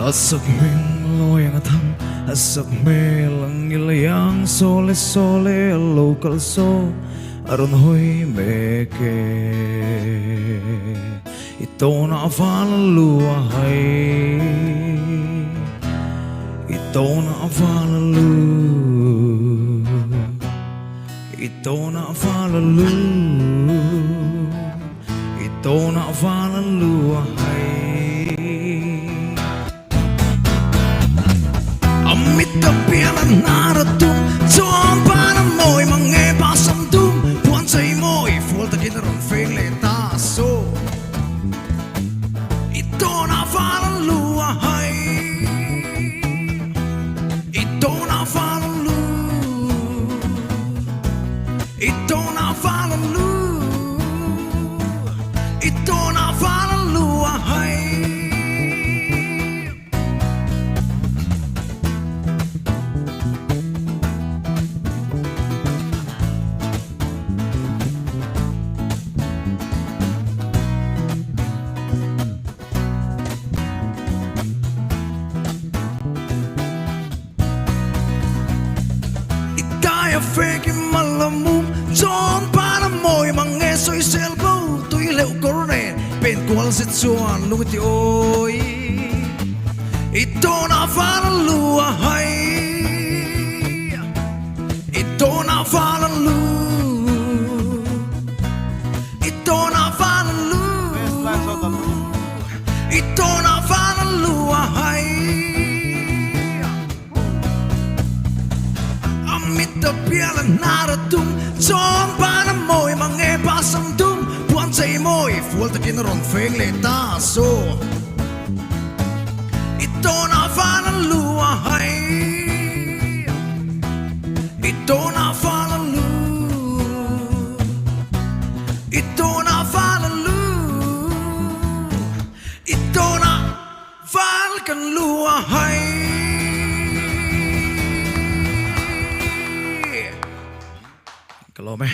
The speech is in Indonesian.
Asap loyang atam, asap lang ilayang sole local so aron hoy meke. Ito na avalaluahay, ito na avalalu, ito na avalalu, ito na avalaluahay. Amit kapianan naratum, tuan para mo'y mga pasamdum, buwan sa'y mo'y full ta ginaron fileta so. Ito na avalaluahay, ito na avalalu, ito na avalalu, ito na avalaluahay. Kaya fake malamum, John para mo'y mga soy selbo, tuy leo korne, pen kual sitsuan lumiti oy. Ito na avalaluahay, ito na avalalu, ito na avalalu, ito na avalaluahay. Amit na pialan naratum, John para mo'y mga pasamdum, buwan sa'y mo'y full ta ginaron fileta so. Ito na avalaluahay, ito na avalalu, ito na avalalu, ito na avalaluahay. Kalau meh